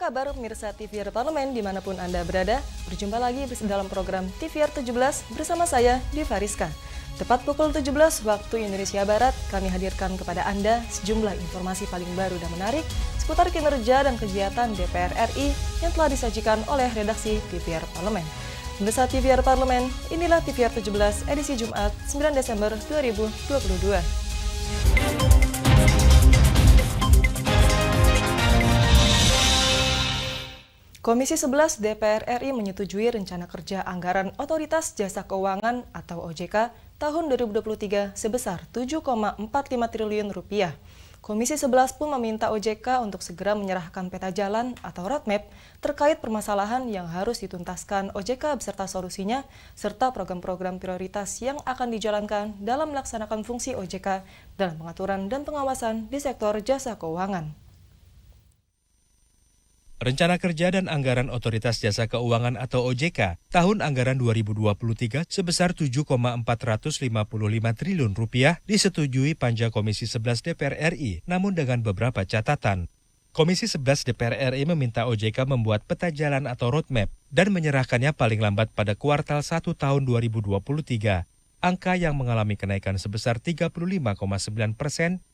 kabar pemirsa TVR Parlemen dimanapun Anda berada? Berjumpa lagi dalam program TVR 17 bersama saya, Diva Rizka. Tepat pukul 17 waktu Indonesia Barat, kami hadirkan kepada Anda sejumlah informasi paling baru dan menarik seputar kinerja dan kegiatan DPR RI yang telah disajikan oleh redaksi TVR Parlemen. Pemirsa TVR Parlemen, inilah TVR 17 edisi Jumat 9 Desember 2022. Komisi 11 DPR RI menyetujui rencana kerja anggaran Otoritas Jasa Keuangan atau OJK tahun 2023 sebesar 7,45 triliun rupiah. Komisi 11 pun meminta OJK untuk segera menyerahkan peta jalan atau roadmap terkait permasalahan yang harus dituntaskan OJK beserta solusinya, serta program-program prioritas yang akan dijalankan dalam melaksanakan fungsi OJK dalam pengaturan dan pengawasan di sektor jasa keuangan. Rencana Kerja dan Anggaran Otoritas Jasa Keuangan atau OJK tahun anggaran 2023 sebesar 7,455 triliun rupiah disetujui Panja Komisi 11 DPR RI, namun dengan beberapa catatan. Komisi 11 DPR RI meminta OJK membuat peta jalan atau roadmap dan menyerahkannya paling lambat pada kuartal 1 tahun 2023. Angka yang mengalami kenaikan sebesar 35,9%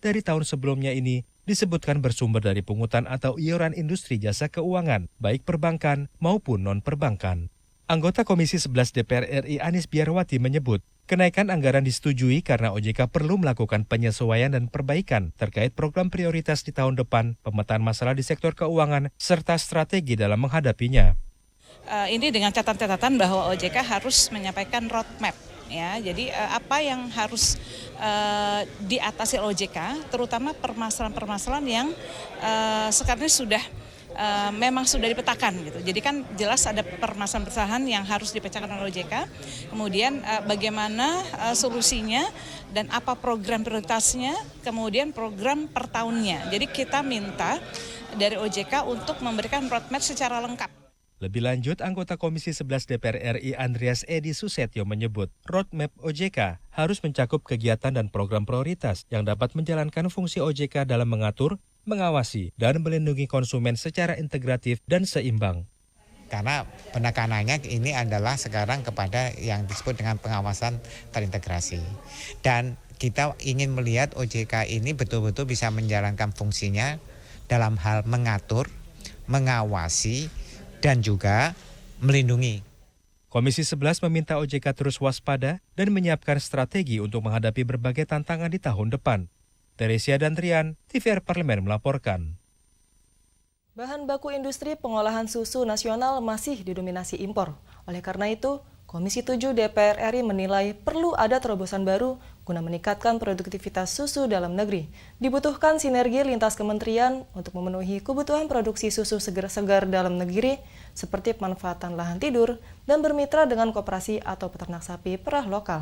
dari tahun sebelumnya ini disebutkan bersumber dari pungutan atau iuran industri jasa keuangan, baik perbankan maupun non-perbankan. Anggota Komisi 11 DPR RI Anis Biarwati menyebut, kenaikan anggaran disetujui karena OJK perlu melakukan penyesuaian dan perbaikan terkait program prioritas di tahun depan, pemetaan masalah di sektor keuangan, serta strategi dalam menghadapinya. Ini dengan catatan bahwa OJK harus menyampaikan roadmap. Ya, jadi apa yang harus diatasi OJK, terutama permasalahan-permasalahan yang sekarang ini sudah memang sudah dipetakan gitu. Jadi kan jelas ada permasalahan-permasalahan yang harus dipecahkan oleh OJK. Kemudian bagaimana solusinya dan apa program prioritasnya, kemudian program per tahunnya. Jadi kita minta dari OJK untuk memberikan roadmap secara lengkap. Lebih lanjut, anggota Komisi 11 DPR RI Andreas Edi Susetyo menyebut, roadmap OJK harus mencakup kegiatan dan program prioritas yang dapat menjalankan fungsi OJK dalam mengatur, mengawasi, dan melindungi konsumen secara integratif dan seimbang. Karena penekanannya ini adalah sekarang kepada yang disebut dengan pengawasan terintegrasi. Dan kita ingin melihat OJK ini betul-betul bisa menjalankan fungsinya dalam hal mengatur, mengawasi, dan juga melindungi. Komisi 11 meminta OJK terus waspada dan menyiapkan strategi untuk menghadapi berbagai tantangan di tahun depan. Teresia Dantrian, TVR Parlemen melaporkan. Bahan baku industri pengolahan susu nasional masih didominasi impor. Oleh karena itu, Komisi 7 DPR RI menilai perlu ada terobosan baru guna meningkatkan produktivitas susu dalam negeri. Dibutuhkan sinergi lintas kementerian untuk memenuhi kebutuhan produksi susu segar dalam negeri, seperti pemanfaatan lahan tidur dan bermitra dengan koperasi atau peternak sapi perah lokal.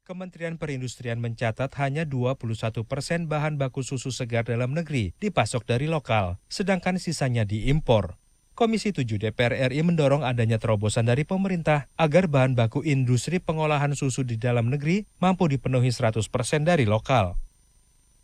Kementerian Perindustrian mencatat hanya 21% bahan baku susu segar dalam negeri dipasok dari lokal, sedangkan sisanya diimpor. Komisi 7 DPR RI mendorong adanya terobosan dari pemerintah agar bahan baku industri pengolahan susu di dalam negeri mampu dipenuhi 100% dari lokal.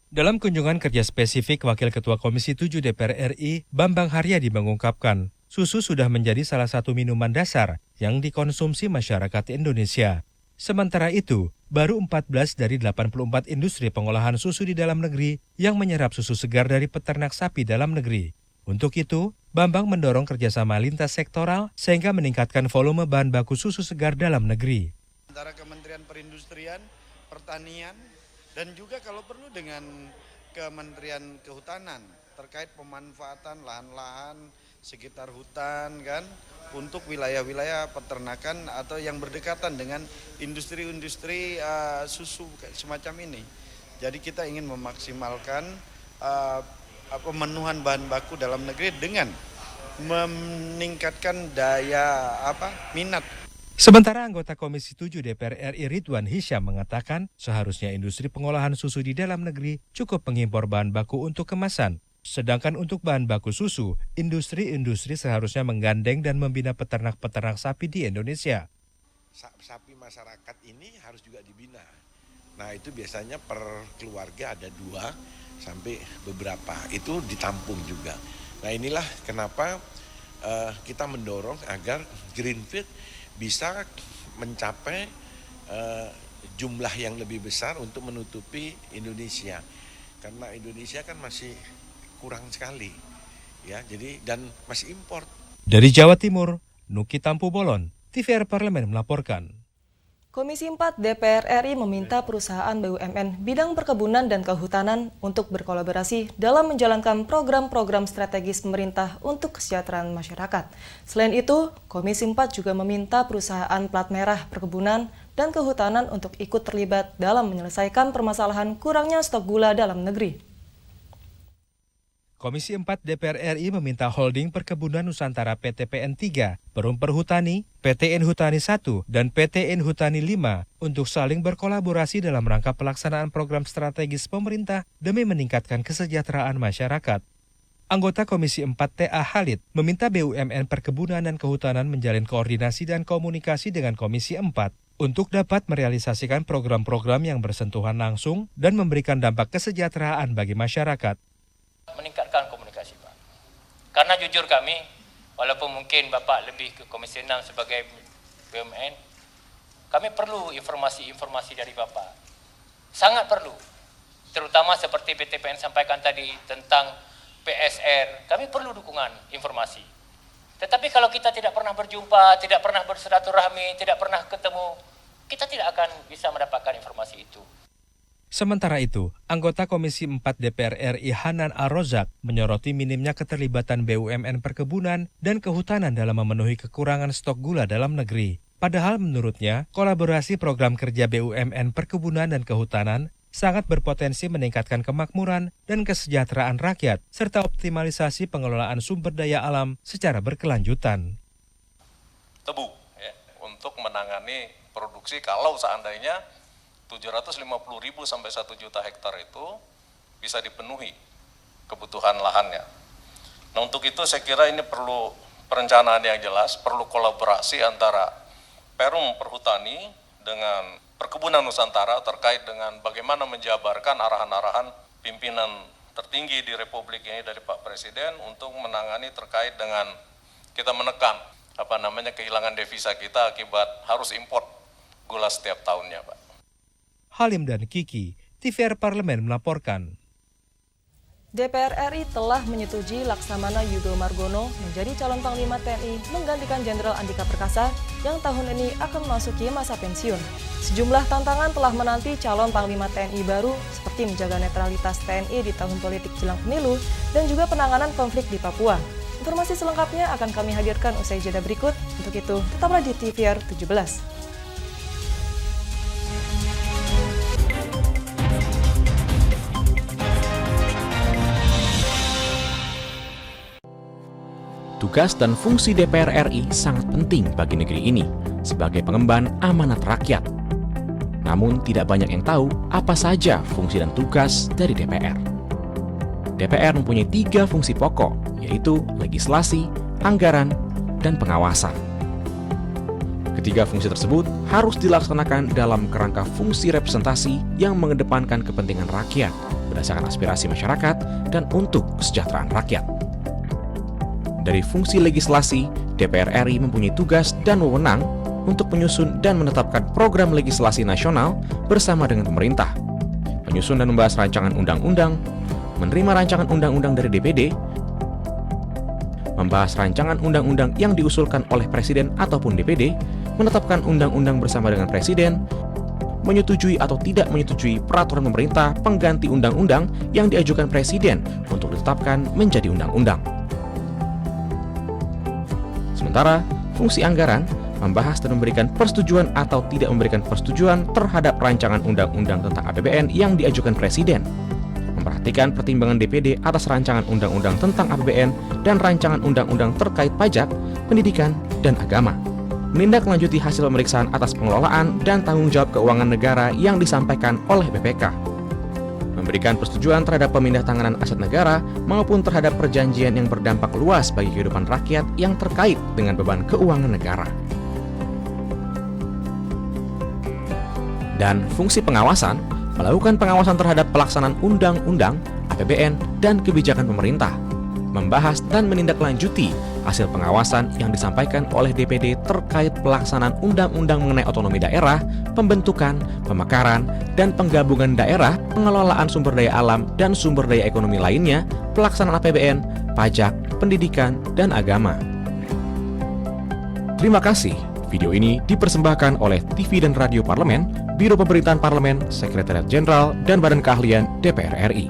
Dalam kunjungan kerja spesifik, Wakil Ketua Komisi 7 DPR RI, Bambang Haryadi mengungkapkan, susu sudah menjadi salah satu minuman dasar yang dikonsumsi masyarakat Indonesia. Sementara itu, baru 14 dari 84 industri pengolahan susu di dalam negeri yang menyerap susu segar dari peternak sapi dalam negeri. Untuk itu, Bambang mendorong kerjasama lintas sektoral sehingga meningkatkan volume bahan baku susu segar dalam negeri. Antara Kementerian Perindustrian, Pertanian, dan juga kalau perlu dengan Kementerian Kehutanan terkait pemanfaatan lahan-lahan sekitar hutan kan untuk wilayah-wilayah peternakan atau yang berdekatan dengan industri-industri susu semacam ini. Jadi kita ingin memaksimalkan pemenuhan bahan baku dalam negeri dengan meningkatkan daya minat. Sementara anggota Komisi 7 DPR RI Ridwan Hisyam mengatakan seharusnya industri pengolahan susu di dalam negeri cukup mengimpor bahan baku untuk kemasan. Sedangkan untuk bahan baku susu, industri-industri seharusnya menggandeng dan membina peternak-peternak sapi di Indonesia. Sapi masyarakat ini harus juga dibina. Nah itu biasanya per keluarga ada 2 sampai beberapa, itu ditampung juga. Nah inilah kenapa kita mendorong agar Greenfield bisa mencapai jumlah yang lebih besar untuk menutupi Indonesia. Karena Indonesia kan masih kurang sekali, ya. Jadi dan masih impor. Dari Jawa Timur, Nuki Tampu Bolon, TVR Parlemen melaporkan. Komisi 4 DPR RI meminta perusahaan BUMN bidang perkebunan dan kehutanan untuk berkolaborasi dalam menjalankan program-program strategis pemerintah untuk kesejahteraan masyarakat. Selain itu, Komisi 4 juga meminta perusahaan plat merah perkebunan dan kehutanan untuk ikut terlibat dalam menyelesaikan permasalahan kurangnya stok gula dalam negeri. Komisi 4 DPR RI meminta holding Perkebunan Nusantara PT PN 3, Perum Perhutani, PT Inhutani 1, dan PT Inhutani 5 untuk saling berkolaborasi dalam rangka pelaksanaan program strategis pemerintah demi meningkatkan kesejahteraan masyarakat. Anggota Komisi 4 TA Halid meminta BUMN Perkebunan dan Kehutanan menjalin koordinasi dan komunikasi dengan Komisi 4 untuk dapat merealisasikan program-program yang bersentuhan langsung dan memberikan dampak kesejahteraan bagi masyarakat. Meningkatkan komunikasi, Pak. Karena jujur kami, walaupun mungkin Bapak lebih ke Komisi 6 sebagai BUMN, kami perlu informasi-informasi dari Bapak. Sangat perlu. Terutama seperti BTPN sampaikan tadi tentang PSR, kami perlu dukungan informasi. Tetapi kalau kita tidak pernah berjumpa, tidak pernah bersilaturahmi, tidak pernah ketemu, kita tidak akan bisa mendapatkan informasi itu. Sementara itu, anggota Komisi 4 DPR RI Hanan Ar-Rozak menyoroti minimnya keterlibatan BUMN perkebunan dan kehutanan dalam memenuhi kekurangan stok gula dalam negeri. Padahal menurutnya, kolaborasi program kerja BUMN perkebunan dan kehutanan sangat berpotensi meningkatkan kemakmuran dan kesejahteraan rakyat, serta optimalisasi pengelolaan sumber daya alam secara berkelanjutan. Tebu ya, untuk menangani produksi kalau seandainya 750.000 sampai 1 juta hektar itu bisa dipenuhi kebutuhan lahannya. Nah untuk itu saya kira ini perlu perencanaan yang jelas, perlu kolaborasi antara Perum Perhutani dengan Perkebunan Nusantara terkait dengan bagaimana menjabarkan arahan-arahan pimpinan tertinggi di Republik ini dari Pak Presiden untuk menangani terkait dengan kita menekan kehilangan devisa kita akibat harus import gula setiap tahunnya, Pak. Halim dan Kiki, TVR Parlemen melaporkan. DPR RI telah menyetujui Laksamana Yudo Margono menjadi calon Panglima TNI menggantikan Jenderal Andika Perkasa yang tahun ini akan memasuki masa pensiun. Sejumlah tantangan telah menanti calon Panglima TNI baru seperti menjaga netralitas TNI di tahun politik jelang pemilu dan juga penanganan konflik di Papua. Informasi selengkapnya akan kami hadirkan usai jeda berikut. Untuk itu, tetaplah di TVR 17. Tugas dan fungsi DPR RI sangat penting bagi negeri ini sebagai pengemban amanat rakyat. Namun tidak banyak yang tahu apa saja fungsi dan tugas dari DPR. DPR mempunyai 3 fungsi pokok, yaitu legislasi, anggaran, dan pengawasan. Ketiga fungsi tersebut harus dilaksanakan dalam kerangka fungsi representasi yang mengedepankan kepentingan rakyat berdasarkan aspirasi masyarakat dan untuk kesejahteraan rakyat. Dari fungsi legislasi, DPR RI mempunyai tugas dan wewenang untuk menyusun dan menetapkan program legislasi nasional bersama dengan pemerintah, menyusun dan membahas rancangan undang-undang, menerima rancangan undang-undang dari DPD, membahas rancangan undang-undang yang diusulkan oleh Presiden ataupun DPD, menetapkan undang-undang bersama dengan Presiden, menyetujui atau tidak menyetujui peraturan pemerintah pengganti undang-undang yang diajukan Presiden untuk ditetapkan menjadi undang-undang. Sementara, fungsi anggaran membahas dan memberikan persetujuan atau tidak memberikan persetujuan terhadap rancangan undang-undang tentang APBN yang diajukan Presiden, memperhatikan pertimbangan DPD atas rancangan undang-undang tentang APBN dan rancangan undang-undang terkait pajak, pendidikan, dan agama, menindaklanjuti hasil pemeriksaan atas pengelolaan dan tanggung jawab keuangan negara yang disampaikan oleh BPK, memberikan persetujuan terhadap pemindahantanganan aset negara maupun terhadap perjanjian yang berdampak luas bagi kehidupan rakyat yang terkait dengan beban keuangan negara. Dan fungsi pengawasan, melakukan pengawasan terhadap pelaksanaan undang-undang, APBN, dan kebijakan pemerintah. Membahas dan menindaklanjuti hasil pengawasan yang disampaikan oleh DPD terkait pelaksanaan undang-undang mengenai otonomi daerah, pembentukan, pemekaran, dan penggabungan daerah, pengelolaan sumber daya alam dan sumber daya ekonomi lainnya, pelaksanaan APBN, pajak, pendidikan, dan agama. Terima kasih. Video ini dipersembahkan oleh TV dan Radio Parlemen, Biro Pemerintahan Parlemen, Sekretariat Jenderal, dan Badan Keahlian DPR RI.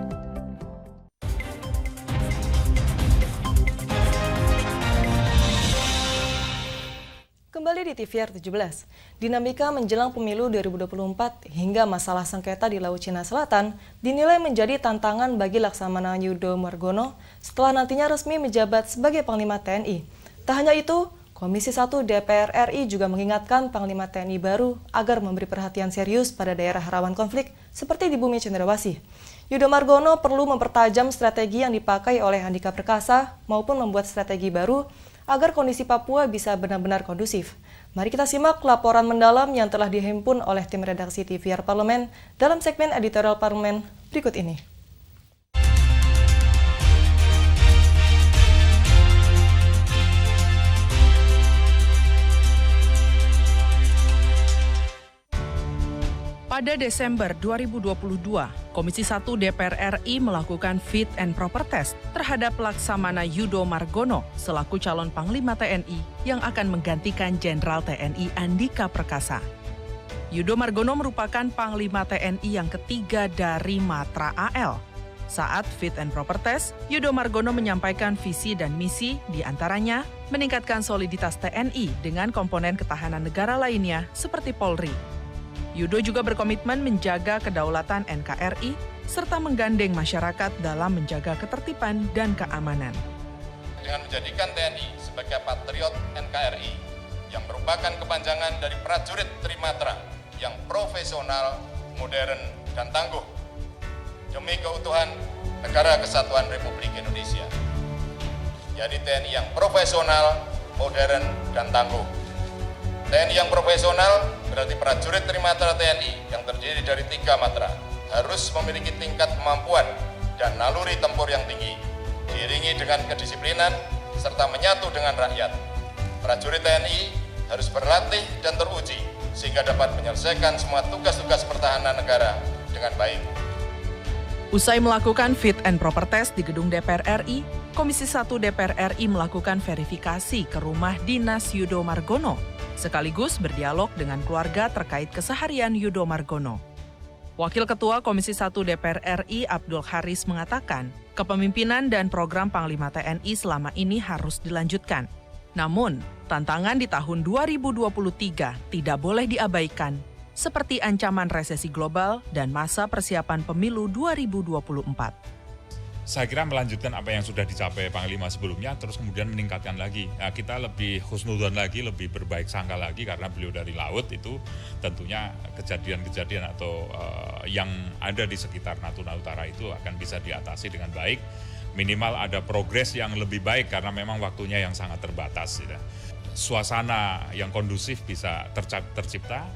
Kembali di TVR 17, dinamika menjelang pemilu 2024 hingga masalah sengketa di Laut Cina Selatan dinilai menjadi tantangan bagi Laksamana Yudo Margono setelah nantinya resmi menjabat sebagai Panglima TNI. Tak hanya itu, Komisi 1 DPR RI juga mengingatkan Panglima TNI baru agar memberi perhatian serius pada daerah rawan konflik seperti di Bumi Cenderawasih. Yudo Margono perlu mempertajam strategi yang dipakai oleh Andika Perkasa maupun membuat strategi baru agar kondisi Papua bisa benar-benar kondusif. Mari kita simak laporan mendalam yang telah dihimpun oleh tim redaksi TVR Parlemen dalam segmen editorial Parlemen berikut ini. Pada Desember 2022, Komisi 1 DPR RI melakukan fit and proper test terhadap Laksamana Yudo Margono selaku calon Panglima TNI yang akan menggantikan Jenderal TNI Andika Perkasa. Yudo Margono merupakan Panglima TNI yang ketiga dari Matra AL. Saat fit and proper test, Yudo Margono menyampaikan visi dan misi, diantaranya meningkatkan soliditas TNI dengan komponen ketahanan negara lainnya seperti Polri. Yudo juga berkomitmen menjaga kedaulatan NKRI serta menggandeng masyarakat dalam menjaga ketertiban dan keamanan. Dengan menjadikan TNI sebagai patriot NKRI yang merupakan kepanjangan dari prajurit Trimatra yang profesional, modern, dan tangguh demi keutuhan Negara Kesatuan Republik Indonesia. Jadi TNI yang profesional, modern, dan tangguh. TNI yang profesional berarti prajurit Trimatra TNI yang terdiri dari 3 matra harus memiliki tingkat kemampuan dan naluri tempur yang tinggi, diiringi dengan kedisiplinan serta menyatu dengan rakyat. Prajurit TNI harus berlatih dan teruji sehingga dapat menyelesaikan semua tugas-tugas pertahanan negara dengan baik. Usai melakukan fit and proper test di gedung DPR RI, Komisi 1 DPR RI melakukan verifikasi ke rumah dinas Yudo Margono, sekaligus berdialog dengan keluarga terkait keseharian Yudo Margono. Wakil Ketua Komisi 1 DPR RI Abdul Haris mengatakan, kepemimpinan dan program Panglima TNI selama ini harus dilanjutkan. Namun, tantangan di tahun 2023 tidak boleh diabaikan, seperti ancaman resesi global dan masa persiapan pemilu 2024. Saya kira melanjutkan apa yang sudah dicapai Panglima sebelumnya, terus kemudian meningkatkan lagi. Nah, kita lebih husnudzon lagi, lebih berbaik sangka lagi, karena beliau dari laut itu tentunya kejadian-kejadian atau yang ada di sekitar Natuna Utara itu akan bisa diatasi dengan baik. Minimal ada progres yang lebih baik karena memang waktunya yang sangat terbatas. Ya. Suasana yang kondusif bisa tercipta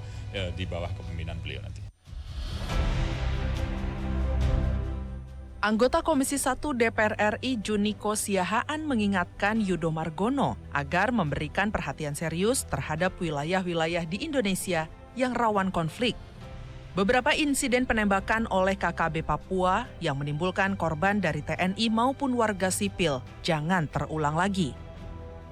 di bawah kepemimpinan beliau nanti. Anggota Komisi 1 DPR RI Juniko Siahaan mengingatkan Yudo Margono agar memberikan perhatian serius terhadap wilayah-wilayah di Indonesia yang rawan konflik. Beberapa insiden penembakan oleh KKB Papua yang menimbulkan korban dari TNI maupun warga sipil jangan terulang lagi.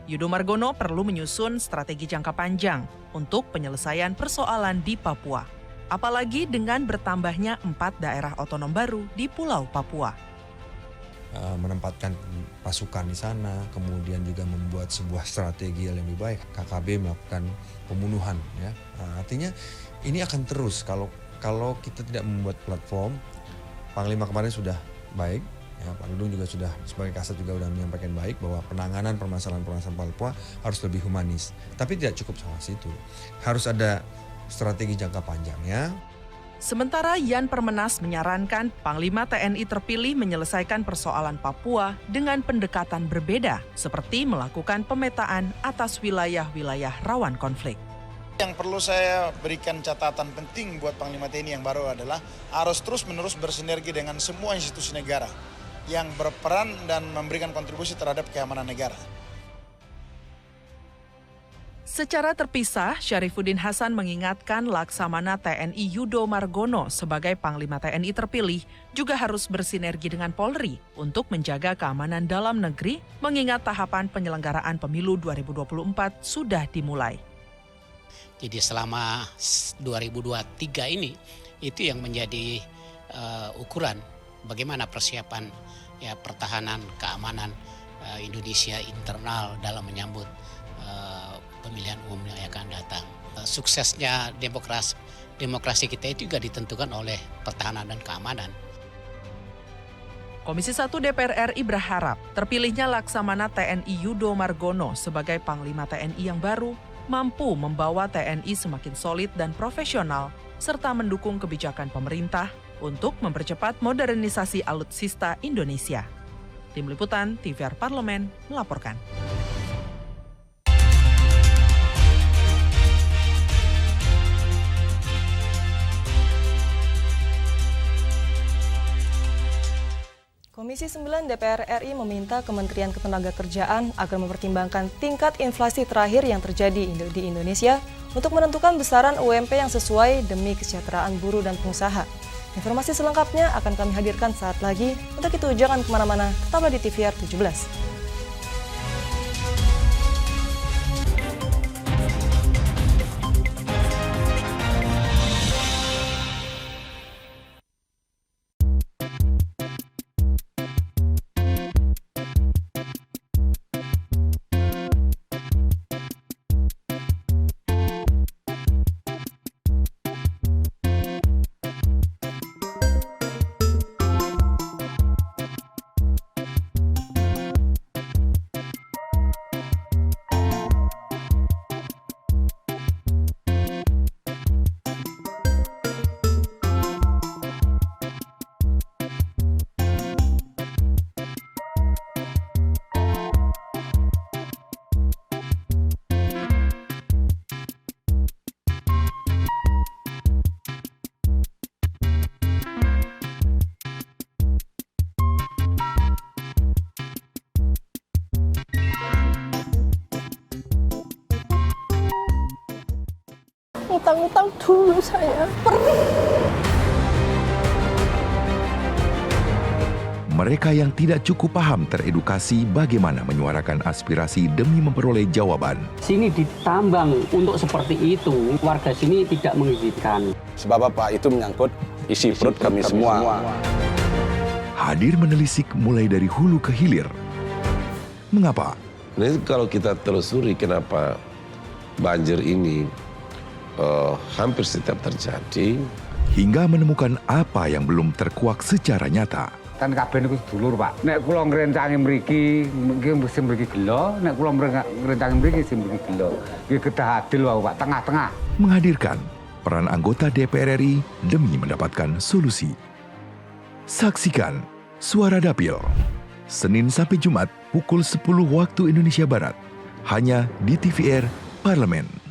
Yudo Margono perlu menyusun strategi jangka panjang untuk penyelesaian persoalan di Papua. Apalagi dengan bertambahnya 4 daerah otonom baru di Pulau Papua. Menempatkan pasukan di sana, kemudian juga membuat sebuah strategi yang lebih baik. KKB melakukan pembunuhan, ya. Artinya ini akan terus kalau kita tidak membuat platform. Panglima kemarin sudah baik, ya, Pak Dudung juga sudah sebagai Kasat juga sudah menyampaikan baik bahwa penanganan permasalahan-permasalahan Papua harus lebih humanis. Tapi tidak cukup sama situ, harus ada strategi jangka panjangnya. Sementara Yan Permenas menyarankan Panglima TNI terpilih menyelesaikan persoalan Papua dengan pendekatan berbeda, seperti melakukan pemetaan atas wilayah-wilayah rawan konflik. Yang perlu saya berikan catatan penting buat Panglima TNI yang baru adalah harus terus-menerus bersinergi dengan semua institusi negara yang berperan dan memberikan kontribusi terhadap keamanan negara. Secara terpisah, Syarifuddin Hasan mengingatkan Laksamana TNI Yudo Margono sebagai Panglima TNI terpilih juga harus bersinergi dengan Polri untuk menjaga keamanan dalam negeri, mengingat tahapan penyelenggaraan pemilu 2024 sudah dimulai. Jadi selama 2023 ini, itu yang menjadi ukuran bagaimana persiapan pertahanan keamanan Indonesia internal dalam menyambut pemilihan umum yang akan datang. Suksesnya demokrasi kita itu juga ditentukan oleh pertahanan dan keamanan. Komisi 1 DPR RI berharap terpilihnya Laksamana TNI Yudo Margono sebagai Panglima TNI yang baru mampu membawa TNI semakin solid dan profesional serta mendukung kebijakan pemerintah untuk mempercepat modernisasi alutsista Indonesia. Tim Liputan TVR Parlemen melaporkan. Komisi 9 DPR RI meminta Kementerian Ketenagakerjaan agar mempertimbangkan tingkat inflasi terakhir yang terjadi di Indonesia untuk menentukan besaran UMP yang sesuai demi kesejahteraan buruh dan pengusaha. Informasi selengkapnya akan kami hadirkan saat lagi. Untuk itu jangan kemana-mana, tetaplah di TVR 17. Utang-utang dulu saya. Mereka yang tidak cukup paham teredukasi bagaimana menyuarakan aspirasi demi memperoleh jawaban. Sini ditambang untuk seperti itu, warga sini tidak mengizinkan. Sebab apa? Itu menyangkut isi perut kami semua. Hadir menelisik mulai dari hulu ke hilir. Mengapa? Nah, kalau kita telusuri kenapa banjir ini hampir setiap terjadi. Hingga menemukan apa yang belum terkuak secara nyata. Kan kabeh niku sedulur, Pak. Nek kula ngrencangi mriki, mesti mriki gelo, nek kula ngrencangi mriki sing mriki gelo. Iki kedah adil wae, Pak, tengah-tengah. Menghadirkan peran anggota DPR RI demi mendapatkan solusi. Saksikan Suara Dapil, Senin sampai Jumat pukul 10 waktu Indonesia Barat, hanya di TVR Parlemen.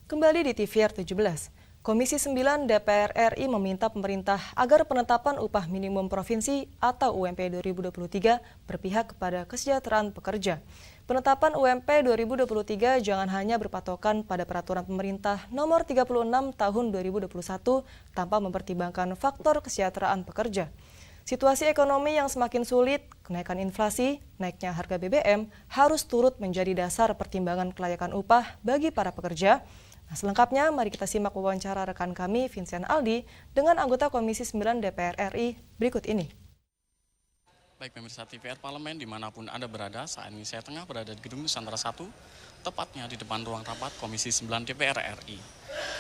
Kembali di TVR 17, Komisi 9 DPR RI meminta pemerintah agar penetapan upah minimum provinsi atau UMP 2023 berpihak kepada kesejahteraan pekerja. Penetapan UMP 2023 jangan hanya berpatokan pada peraturan pemerintah nomor 36 tahun 2021 tanpa mempertimbangkan faktor kesejahteraan pekerja. Situasi ekonomi yang semakin sulit, kenaikan inflasi, naiknya harga BBM harus turut menjadi dasar pertimbangan kelayakan upah bagi para pekerja. Nah, selengkapnya mari kita simak wawancara rekan kami Vincent Aldi dengan anggota Komisi 9 DPR RI berikut ini. Baik pemirsa TVR Parlemen dimanapun Anda berada, saat ini saya tengah berada di Gedung Nusantara 1, tepatnya di depan ruang rapat Komisi 9 DPR RI.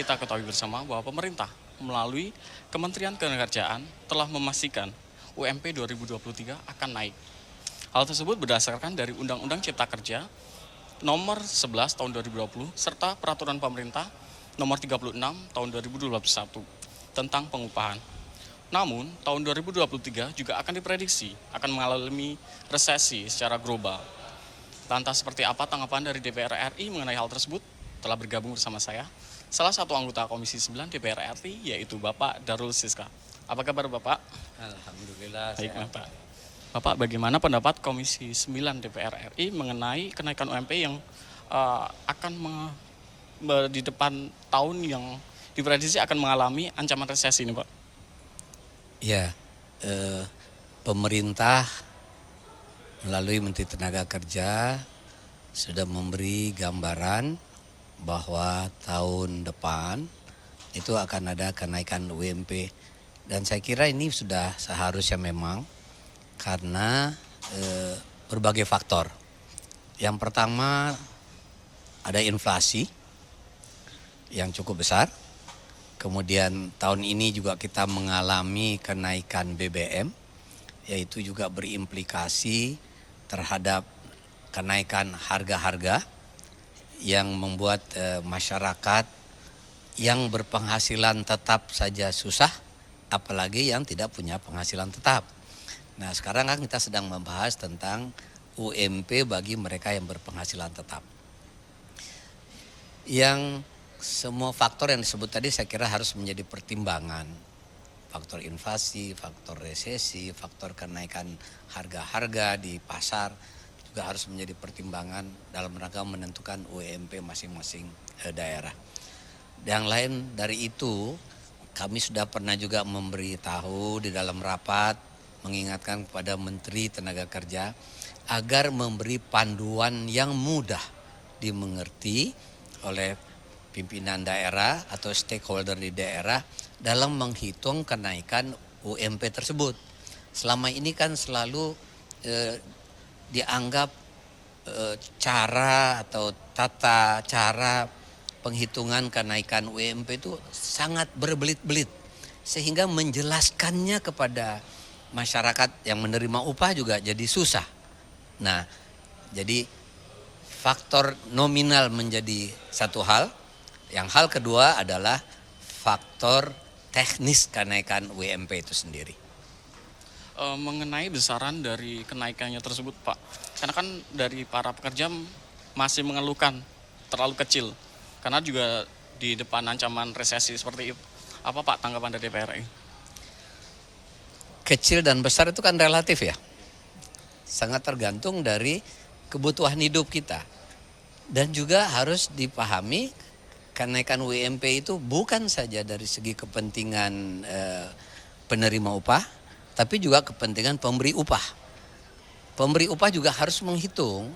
Kita ketahui bersama bahwa pemerintah melalui Kementerian Ketenagakerjaan telah memastikan UMP 2023 akan naik. Hal tersebut berdasarkan dari Undang-Undang Cipta Kerja nomor 11 tahun 2020 serta peraturan pemerintah nomor 36 tahun 2021 tentang pengupahan. Namun, tahun 2023 juga akan diprediksi akan mengalami resesi secara global. Lantas seperti apa tanggapan dari DPR RI mengenai hal tersebut? Telah bergabung bersama saya, salah satu anggota Komisi 9 DPR RI, yaitu Bapak Darul Siska. Apa kabar Bapak? Alhamdulillah. Baik Bapak. Bapak, bagaimana pendapat Komisi 9 DPR RI mengenai kenaikan UMP yang akan di depan tahun yang diprediksi akan mengalami ancaman resesi ini, Pak? Ya, pemerintah melalui Menteri Tenaga Kerja sudah memberi gambaran bahwa tahun depan itu akan ada kenaikan UMP. Dan saya kira ini sudah seharusnya memang karena berbagai faktor. Yang pertama ada inflasi yang cukup besar. Kemudian tahun ini juga kita mengalami kenaikan BBM, yaitu juga berimplikasi terhadap kenaikan harga-harga yang membuat masyarakat yang berpenghasilan tetap saja susah, apalagi yang tidak punya penghasilan tetap. Nah, sekarang kan kita sedang membahas tentang UMP bagi mereka yang berpenghasilan tetap. Yang semua faktor yang disebut tadi saya kira harus menjadi pertimbangan. Faktor inflasi, faktor resesi, faktor kenaikan harga-harga di pasar juga harus menjadi pertimbangan dalam rangka menentukan UMP masing-masing daerah. Yang lain dari itu, kami sudah pernah juga memberitahu di dalam rapat mengingatkan kepada Menteri Tenaga Kerja agar memberi panduan yang mudah dimengerti oleh pimpinan daerah atau stakeholder di daerah dalam menghitung kenaikan UMP tersebut. Selama ini kan selalu dianggap cara atau tata cara penghitungan kenaikan UMP itu sangat berbelit-belit sehingga menjelaskannya kepada masyarakat yang menerima upah juga jadi susah. Nah, jadi faktor nominal menjadi satu hal. Yang hal kedua adalah faktor teknis kenaikan UMP itu sendiri. Mengenai besaran dari kenaikannya tersebut, Pak, karena kan dari para pekerja masih mengeluhkan terlalu kecil, karena juga di depan ancaman resesi seperti itu. Apa Pak tanggapan dari DPR RI? Kecil dan besar itu kan relatif ya, sangat tergantung dari kebutuhan hidup kita. Dan juga harus dipahami kenaikan UMP itu bukan saja dari segi kepentingan penerima upah, tapi juga kepentingan pemberi upah. Pemberi upah juga harus menghitung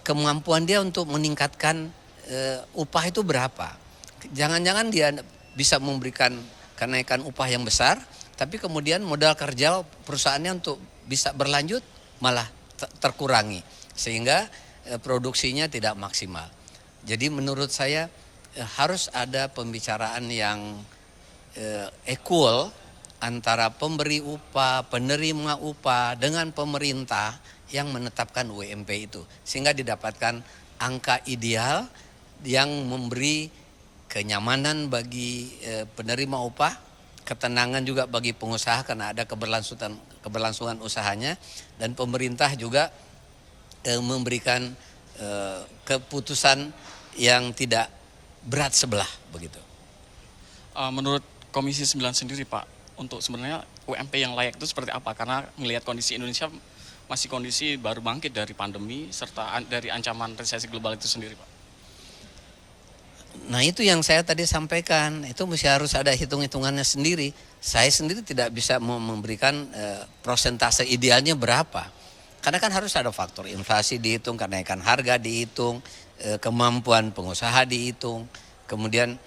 kemampuan dia untuk meningkatkan upah itu berapa. Jangan-jangan dia bisa memberikan kenaikan upah yang besar, tapi kemudian modal kerja perusahaannya untuk bisa berlanjut malah terkurangi, sehingga produksinya tidak maksimal. Jadi menurut saya harus ada pembicaraan yang equal antara pemberi upah, penerima upah dengan pemerintah yang menetapkan UMP itu. Sehingga didapatkan angka ideal yang memberi kenyamanan bagi penerima upah, ketenangan juga bagi pengusaha karena ada keberlangsungan usahanya, dan pemerintah juga memberikan keputusan yang tidak berat sebelah begitu. Menurut Komisi 9 sendiri Pak, untuk sebenarnya UMP yang layak itu seperti apa? Karena melihat kondisi Indonesia masih kondisi baru bangkit dari pandemi serta dari ancaman resesi global itu sendiri Pak. Nah itu yang saya tadi sampaikan, itu mesti harus ada hitung-hitungannya sendiri. Saya sendiri tidak bisa memberikan prosentase idealnya berapa. Karena kan harus ada faktor inflasi dihitung, kenaikan harga dihitung, kemampuan pengusaha dihitung. Kemudian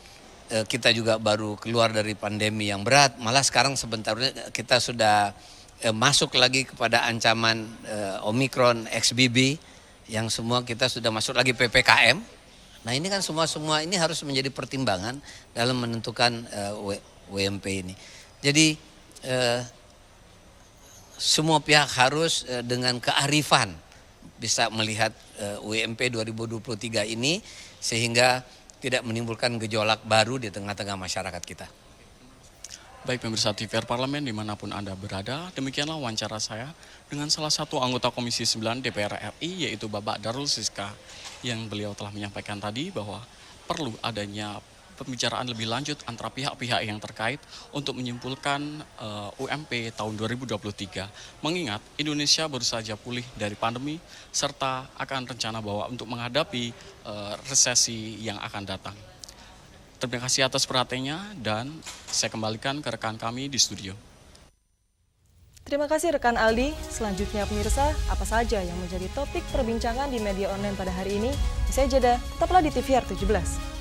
kita juga baru keluar dari pandemi yang berat, malah sekarang sebentar kita sudah masuk lagi kepada ancaman Omikron XBB, yang semua kita sudah masuk lagi PPKM. Nah ini kan semua ini harus menjadi pertimbangan dalam menentukan UMP ini. Jadi semua pihak harus dengan kearifan bisa melihat UMP 2023 ini sehingga tidak menimbulkan gejolak baru di tengah-tengah masyarakat kita. Baik pemirsa TVR Parlemen dimanapun Anda berada, demikianlah wawancara saya dengan salah satu anggota Komisi 9 DPR RI yaitu Bapak Darul Siska, yang beliau telah menyampaikan tadi bahwa perlu adanya pembicaraan lebih lanjut antara pihak-pihak yang terkait untuk menyimpulkan UMP tahun 2023. Mengingat Indonesia baru saja pulih dari pandemi serta akan rencana bahwa untuk menghadapi resesi yang akan datang. Terima kasih atas perhatiannya dan saya kembalikan ke rekan kami di studio. Terima kasih rekan Aldi. Selanjutnya pemirsa, apa saja yang menjadi topik perbincangan di media online pada hari ini? Usai jeda, tetaplah di TVR 17.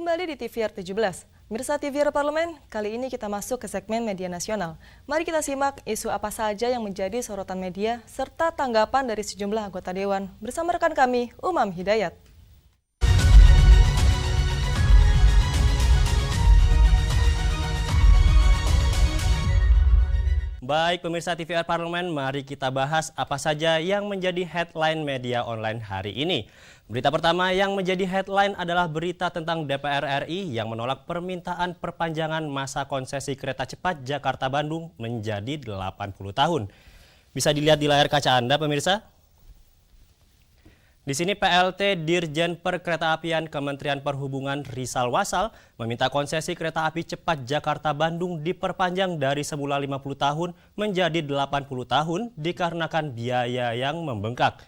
Kembali di TVR 17. Mirsa TVR Parlemen, kali ini kita masuk ke segmen media nasional. Mari kita simak isu apa saja yang menjadi sorotan media serta tanggapan dari sejumlah anggota Dewan bersama rekan kami, Umam Hidayat. Baik pemirsa TVR Parlemen, mari kita bahas apa saja yang menjadi headline media online hari ini. Berita pertama yang menjadi headline adalah berita tentang DPR RI yang menolak permintaan perpanjangan masa konsesi kereta cepat Jakarta-Bandung menjadi 80 tahun. Bisa dilihat di layar kaca Anda pemirsa. Di sini PLT Dirjen Perkeretaapian Kementerian Perhubungan Rizal Wasal meminta konsesi kereta api cepat Jakarta-Bandung diperpanjang dari semula 50 tahun menjadi 80 tahun dikarenakan biaya yang membengkak.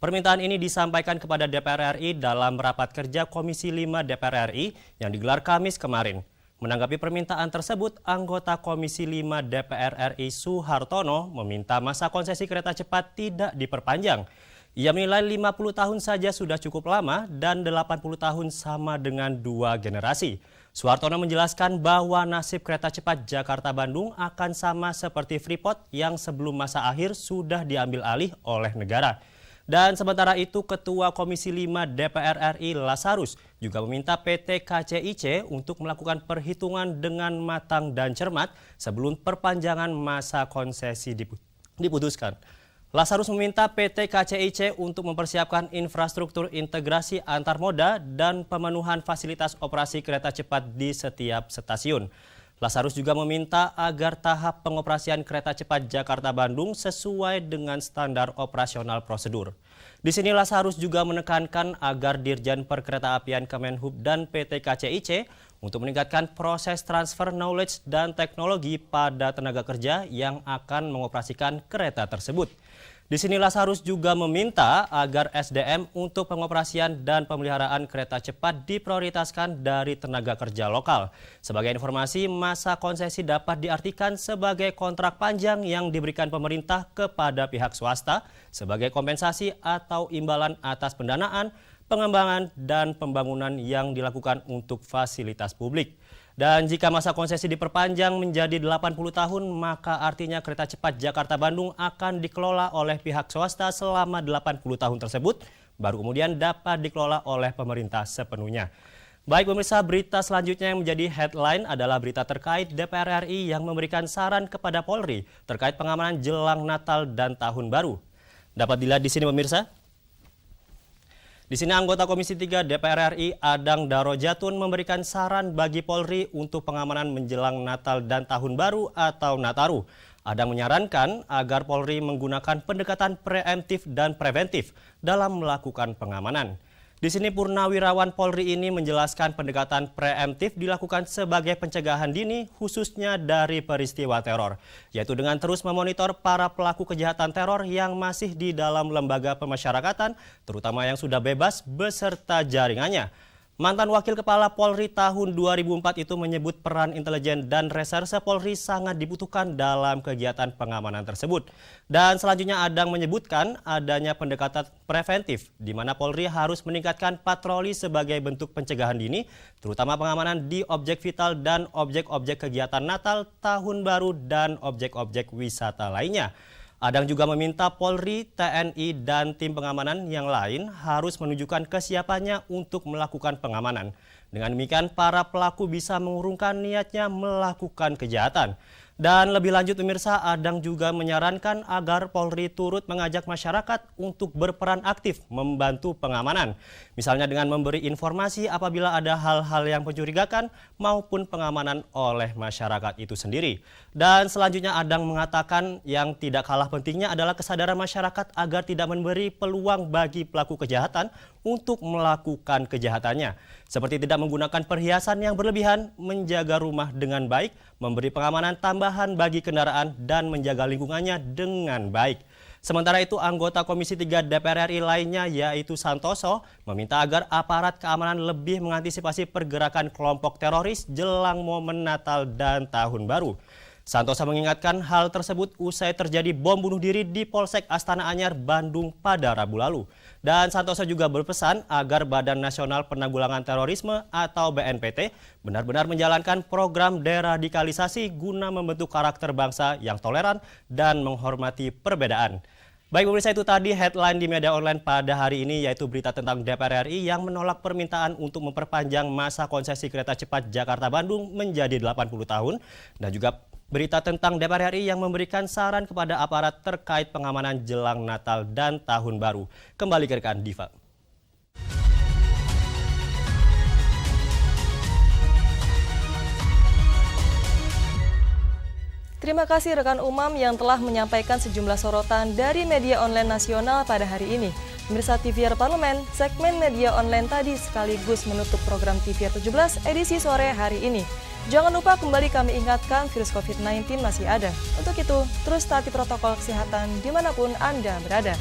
Permintaan ini disampaikan kepada DPR RI dalam rapat kerja Komisi 5 DPR RI yang digelar Kamis kemarin. Menanggapi permintaan tersebut, anggota Komisi 5 DPR RI Suhartono meminta masa konsesi kereta cepat tidak diperpanjang. Ia menilai 50 tahun saja sudah cukup lama dan 80 tahun sama dengan 2 generasi. Suhartono menjelaskan bahwa nasib kereta cepat Jakarta-Bandung akan sama seperti Freeport yang sebelum masa akhir sudah diambil alih oleh negara. Dan sementara itu, Ketua Komisi 5 DPR RI Lazarus juga meminta PT KCIC untuk melakukan perhitungan dengan matang dan cermat sebelum perpanjangan masa konsesi diputuskan. Lazarus meminta PT KCIC untuk mempersiapkan infrastruktur integrasi antar moda dan pemenuhan fasilitas operasi kereta cepat di setiap stasiun. Lazarus juga meminta agar tahap pengoperasian kereta cepat Jakarta-Bandung sesuai dengan standar operasional prosedur. Di sini Lazarus juga menekankan agar Dirjen Perkeretaapian Kemenhub dan PT KCIC untuk meningkatkan proses transfer knowledge dan teknologi pada tenaga kerja yang akan mengoperasikan kereta tersebut. Di sini Lazarus juga meminta agar SDM untuk pengoperasian dan pemeliharaan kereta cepat diprioritaskan dari tenaga kerja lokal. Sebagai informasi, masa konsesi dapat diartikan sebagai kontrak panjang yang diberikan pemerintah kepada pihak swasta sebagai kompensasi atau imbalan atas pendanaan, pengembangan, dan pembangunan yang dilakukan untuk fasilitas publik. Dan jika masa konsesi diperpanjang menjadi 80 tahun, maka artinya kereta cepat Jakarta-Bandung akan dikelola oleh pihak swasta selama 80 tahun tersebut, baru kemudian dapat dikelola oleh pemerintah sepenuhnya. Baik pemirsa, berita selanjutnya yang menjadi headline adalah berita terkait DPR RI yang memberikan saran kepada Polri terkait pengamanan jelang Natal dan Tahun Baru. Dapat dilihat di sini pemirsa. Di sini anggota Komisi 3 DPR RI Adang Darojatun memberikan saran bagi Polri untuk pengamanan menjelang Natal dan Tahun Baru atau Nataru. Adang menyarankan agar Polri menggunakan pendekatan preemptif dan preventif dalam melakukan pengamanan. Di sini Purnawirawan Polri ini menjelaskan pendekatan preemptif dilakukan sebagai pencegahan dini khususnya dari peristiwa teror, yaitu dengan terus memonitor para pelaku kejahatan teror yang masih di dalam lembaga pemasyarakatan, terutama yang sudah bebas beserta jaringannya. Mantan Wakil Kepala Polri tahun 2004 itu menyebut peran intelijen dan reserse Polri sangat dibutuhkan dalam kegiatan pengamanan tersebut. Dan selanjutnya Adang menyebutkan adanya pendekatan preventif di mana Polri harus meningkatkan patroli sebagai bentuk pencegahan dini, terutama pengamanan di objek vital dan objek-objek kegiatan Natal, Tahun Baru, dan objek-objek wisata lainnya. Adang juga meminta Polri, TNI, dan tim pengamanan yang lain harus menunjukkan kesiapannya untuk melakukan pengamanan. Dengan demikian, para pelaku bisa mengurungkan niatnya melakukan kejahatan. Dan lebih lanjut pemirsa, Adang juga menyarankan agar Polri turut mengajak masyarakat untuk berperan aktif membantu pengamanan. Misalnya dengan memberi informasi apabila ada hal-hal yang mencurigakan maupun pengamanan oleh masyarakat itu sendiri. Dan selanjutnya Adang mengatakan yang tidak kalah pentingnya adalah kesadaran masyarakat agar tidak memberi peluang bagi pelaku kejahatan untuk melakukan kejahatannya. Seperti tidak menggunakan perhiasan yang berlebihan, menjaga rumah dengan baik, memberi pengamanan tambahan bagi kendaraan, dan menjaga lingkungannya dengan baik. Sementara itu, anggota Komisi 3 DPR RI lainnya yaitu Santoso meminta agar aparat keamanan lebih mengantisipasi pergerakan kelompok teroris jelang momen Natal dan Tahun Baru. Santoso mengingatkan hal tersebut usai terjadi bom bunuh diri di Polsek Astana Anyar, Bandung pada Rabu lalu. Dan Santoso juga berpesan agar Badan Nasional Penanggulangan Terorisme atau BNPT benar-benar menjalankan program deradikalisasi guna membentuk karakter bangsa yang toleran dan menghormati perbedaan. Baik pemirsa, itu tadi headline di media online pada hari ini, yaitu berita tentang DPR RI yang menolak permintaan untuk memperpanjang masa konsesi kereta cepat Jakarta-Bandung menjadi 80 tahun. Dan juga berita tentang DPR RI yang memberikan saran kepada aparat terkait pengamanan jelang Natal dan Tahun Baru. Kembali ke rekan Diva. Terima kasih rekan Umam yang telah menyampaikan sejumlah sorotan dari media online nasional pada hari ini. Pemirsa TVR Parlemen, segmen media online tadi sekaligus menutup program TVR 17 edisi sore hari ini. Jangan lupa kembali kami ingatkan virus COVID-19 masih ada. Untuk itu, terus taati protokol kesehatan dimanapun Anda berada.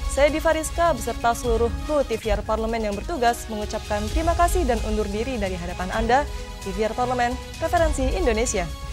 Saya Diva Rizka beserta seluruh kru TVR Parlemen yang bertugas mengucapkan terima kasih dan undur diri dari hadapan Anda. TVR Parlemen, referensi Indonesia.